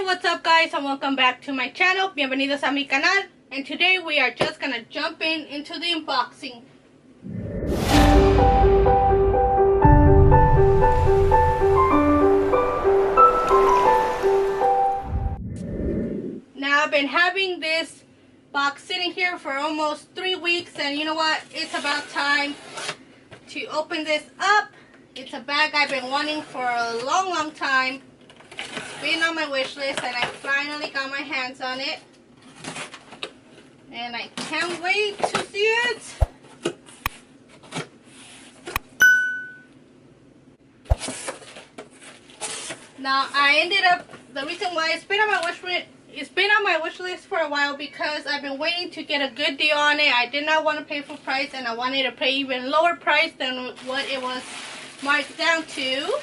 What's up guys, and welcome back to my channel. Bienvenidos a mi canal. And today we are just gonna jump into the unboxing. Now I've been having this box sitting here for almost 3 weeks, and you know what? It's about time to open this up. It's a bag I've been wanting for a long time. It's been on my wish list and I finally got my hands on it. And I can't wait to see it. Now the reason why it's been on my wish list for a while, because I've been waiting to get a good deal on it. I did not want to pay full price, and I wanted to pay even lower price than what it was marked down to.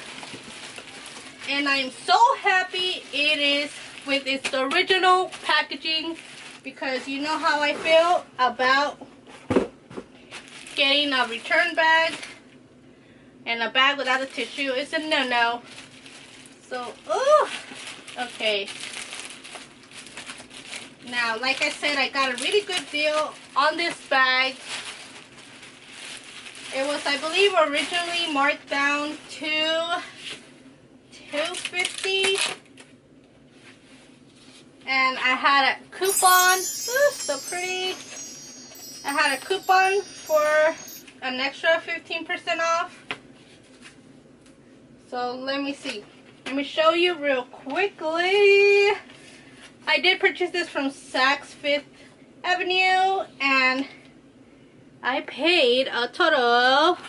And I'm so happy it is with its original packaging, because you know how I feel about getting a return bag, and a bag without a tissue is a no-no. So, okay. Now, like I said, I got a really good deal on this bag. It was, I believe, originally marked down to $2.50, and I had a coupon. Ooh, so pretty. I had a coupon for an extra 15% off. So let me see. Let me show you real quickly. I did purchase this from Saks Fifth Avenue, and I paid a total of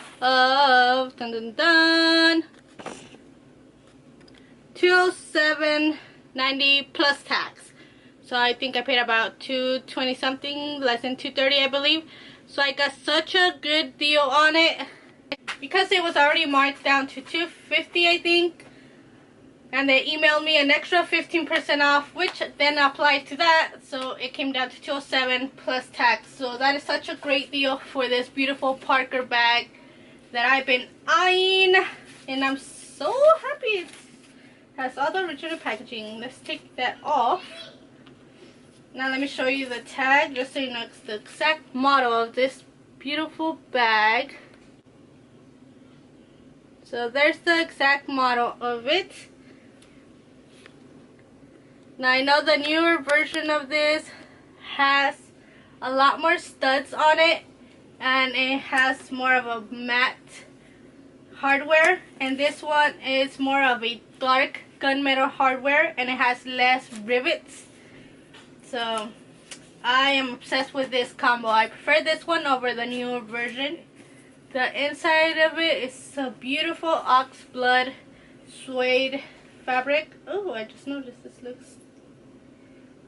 $207.90 plus tax. So I think I paid about $220 something, less than $230 I believe. So I got such a good deal on it, because it was already marked down to $250 I think, and they emailed me an extra 15% off, which then applied to that, so it came down to $207 plus tax. So that is such a great deal for this beautiful Parker bag that I've been eyeing, and I'm so happy it has all the original packaging. Let's take that off. Now let me show you the tag, just so you know it's the exact model of this beautiful bag. So there's the exact model of it. Now I know the newer version of this has a lot more studs on it, and it has more of a matte hardware, and this one is more of a dark gunmetal hardware, and it has less rivets. So I am obsessed with this combo. I prefer this one over the newer version. The inside of it is a beautiful ox blood suede fabric. Oh, I just noticed this looks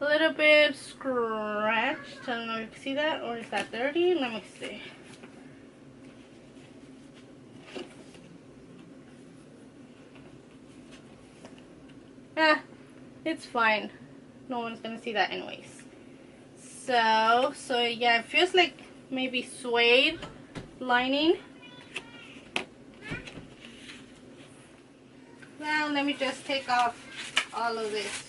a little bit scratched. I don't know if you can see that, or is that dirty? Let me see. It's fine. No one's gonna see that anyways. So yeah, it feels like maybe suede lining. Now let me just take off all of this.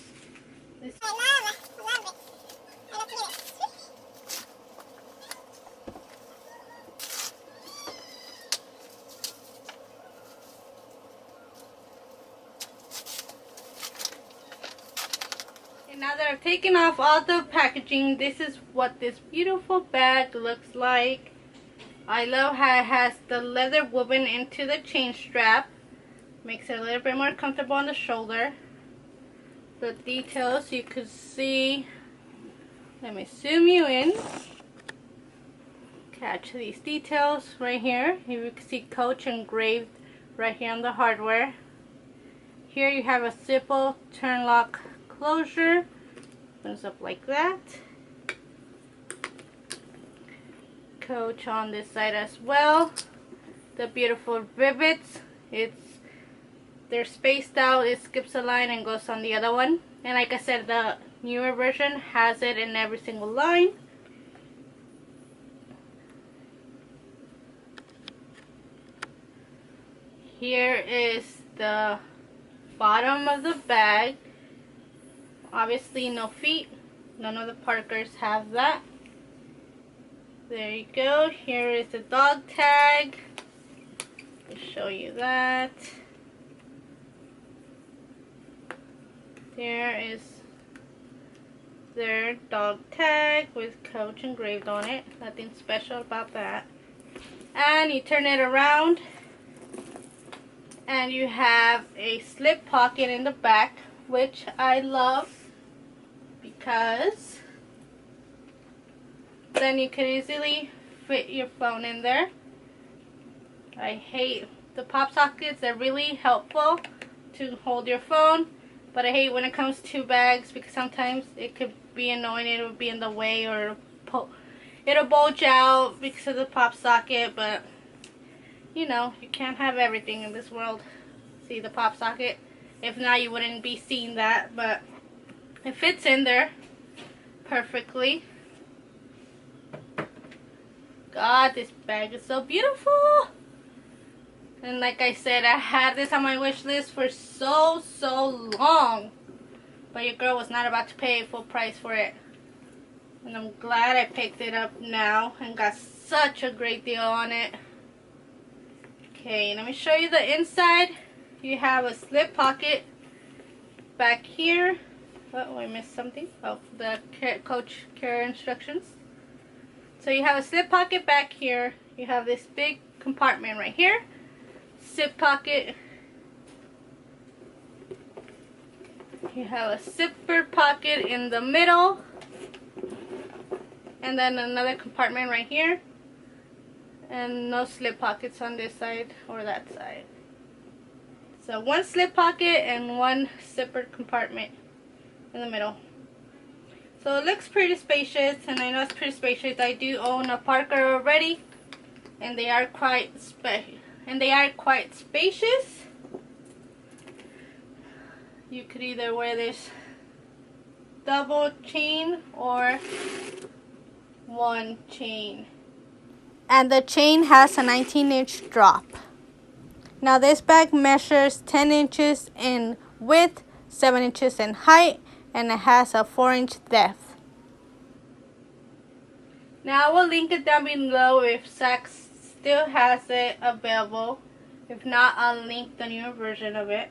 Now that I've taken off all the packaging, this is what this beautiful bag looks like. I love how it has the leather woven into the chain strap. Makes it a little bit more comfortable on the shoulder. The details you could see. Let me zoom you in. Catch these details right here. You can see Coach engraved right here on the hardware. Here you have a simple turn lock closure. Opens up like that. Coach on this side as well. The beautiful rivets. They're spaced out. It skips a line and goes on the other one. And like I said, the newer version has it in every single line. Here is the bottom of the bag. Obviously no feet. None of the Parkers have that. There you go. Here is the dog tag. I'll show you that. There is their dog tag with Coach engraved on it. Nothing special about that. And you turn it around and you have a slip pocket in the back, which I love because then you can easily fit your phone in there. I hate the pop sockets. They're really helpful to hold your phone, but I hate when it comes to bags because sometimes it could be annoying. It'll be in the way or it'll bulge out because of the pop socket, but you know, you can't have everything in this world. See the pop socket? If not, you wouldn't be seeing that, but it fits in there perfectly. God, this bag is so beautiful. And like I said, I had this on my wish list for so long, but your girl was not about to pay full price for it. And I'm glad I picked it up now and got such a great deal on it. Okay, let me show you the inside. You have a slip pocket back here. Oh, I missed something. Oh, the Coach care instructions. So you have a slip pocket back here. You have this big compartment right here. Zip pocket. You have a zipper pocket in the middle. And then another compartment right here. And no slip pockets on this side or that side. So one slip pocket and one zipper compartment in the middle. So it looks pretty spacious, and I know it's pretty spacious. I do own a Parker already, and they are quite spacious. You could either wear this double chain or one chain. And the chain has a 19-inch drop. Now this bag measures 10 inches in width, 7 inches in height, and it has a 4-inch depth. Now I will link it down below if Saks still has it available. If not, I'll link the newer version of it.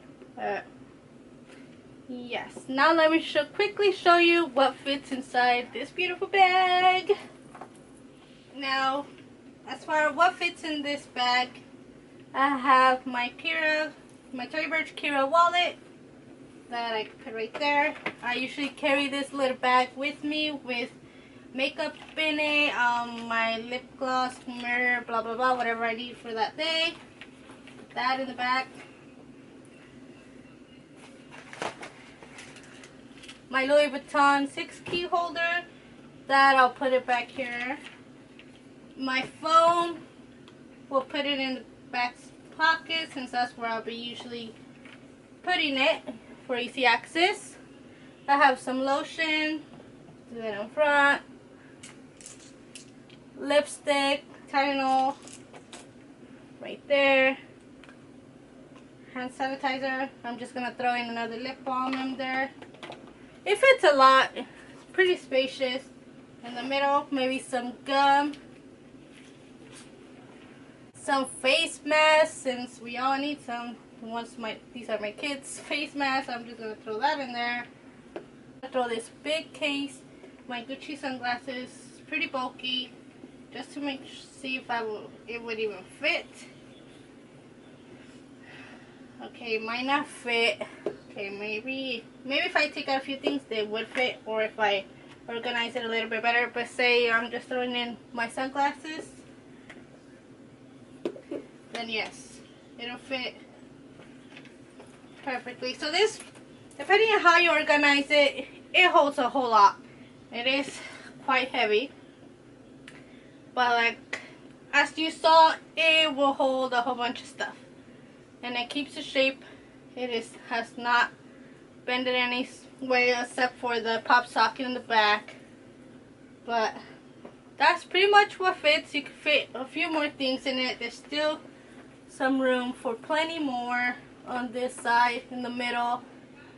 Yes. Now let me quickly show you what fits inside this beautiful bag. Now, as far as what fits in this bag, I have my Tory Burch Kira wallet that I can put right there. I usually carry this little bag with me with makeup in it, my lip gloss, mirror, blah blah blah, whatever I need for that day. Put that in the back. My Louis Vuitton 6-key holder, that I'll put it back here. My phone, we'll put it in the back pocket since that's where I'll be usually putting it for easy access. I have some lotion, do that in front, lipstick, Tylenol, right there, hand sanitizer. I'm just gonna throw in another lip balm in there. It fits a lot. It's pretty spacious. In the middle, maybe some gum, some face masks, since we all need some. These are my kids' face masks. I'm just gonna throw that in there. I'll throw this big case, my Gucci sunglasses, pretty bulky, just to see if it would even fit. Okay, might not fit. Okay, maybe if I take out a few things, they would fit, or if I organize it a little bit better. But say I'm just throwing in my sunglasses, then yes, it'll fit perfectly. So this, depending on how you organize it, it holds a whole lot. It is quite heavy, but like as you saw, it will hold a whole bunch of stuff, and it keeps the shape. It has not bent in any way except for the pop socket in the back. But that's pretty much what fits. You can fit a few more things in it. There's still some room for plenty more on this side in the middle,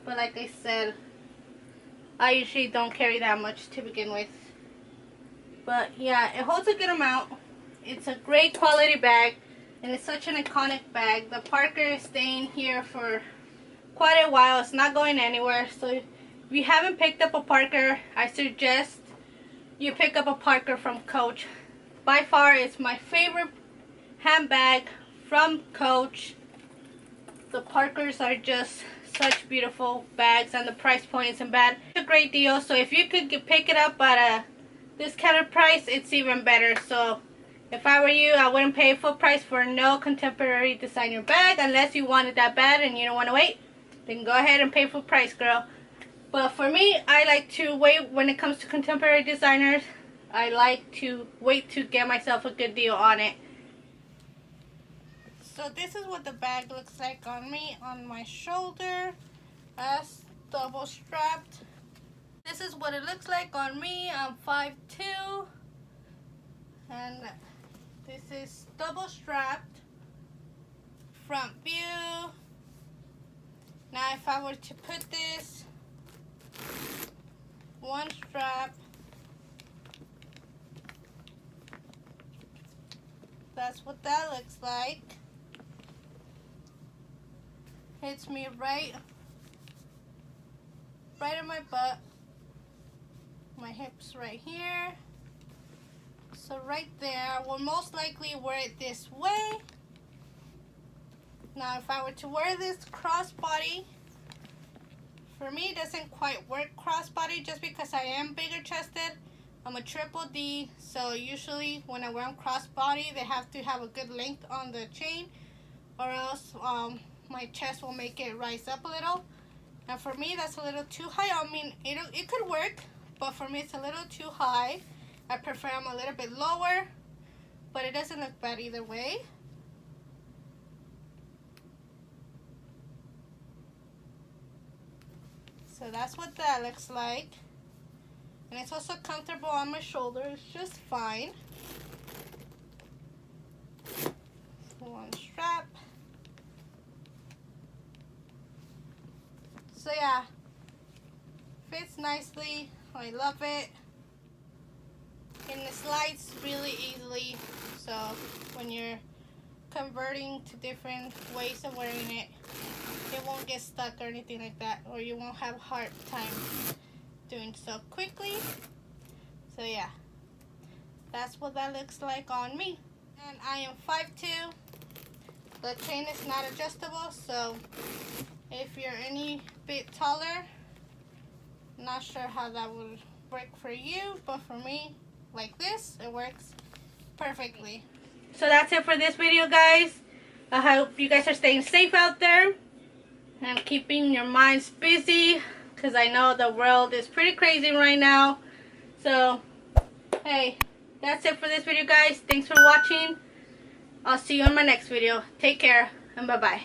but like I said, I usually don't carry that much to begin with. But yeah, it holds a good amount. It's a great quality bag, and it's such an iconic bag. The Parker is staying here for quite a while. It's not going anywhere. So if you haven't picked up a Parker, I suggest you pick up a Parker from Coach. By far, it's my favorite handbag from Coach. The Parkers are just such beautiful bags, and the price point isn't bad. It's a great deal, so if you could pick it up at a discounted price, it's even better. So if I were you, I wouldn't pay full price for no contemporary designer bag unless you wanted that bad and you don't want to wait. Then go ahead and pay full price, girl. But for me, I like to wait when it comes to contemporary designers. I like to wait to get myself a good deal on it. So this is what the bag looks like on me, on my shoulder, as double strapped. This is what it looks like on me. I'm 5'2", and this is double strapped, front view. Now if I were to put this one strap, that's what that looks like. Hits me right in my butt. My hips right here. So right there, I will most likely wear it this way. Now if I were to wear this crossbody, for me it doesn't quite work crossbody just because I am bigger chested. I'm a triple D, so usually when I wear them crossbody, they have to have a good length on the chain, or else my chest will make it rise up a little. And for me, that's a little too high. I mean, it could work, but for me, it's a little too high. I prefer them a little bit lower, but it doesn't look bad either way. So that's what that looks like. And it's also comfortable on my shoulder. It's just fine. One strap. So yeah, fits nicely. I love it. And it slides really easily. So when you're converting to different ways of wearing it, it won't get stuck or anything like that, or you won't have a hard time doing so quickly. So yeah, that's what that looks like on me. And I am 5'2". The chain is not adjustable, so if you're any bit taller, not sure how that would work for you, but for me, like this, it works perfectly. So that's it for this video, guys. I hope you guys are staying safe out there and keeping your minds busy, because I know the world is pretty crazy right now. So hey, that's it for this video, guys. Thanks for watching. I'll see you in my next video. Take care and bye bye.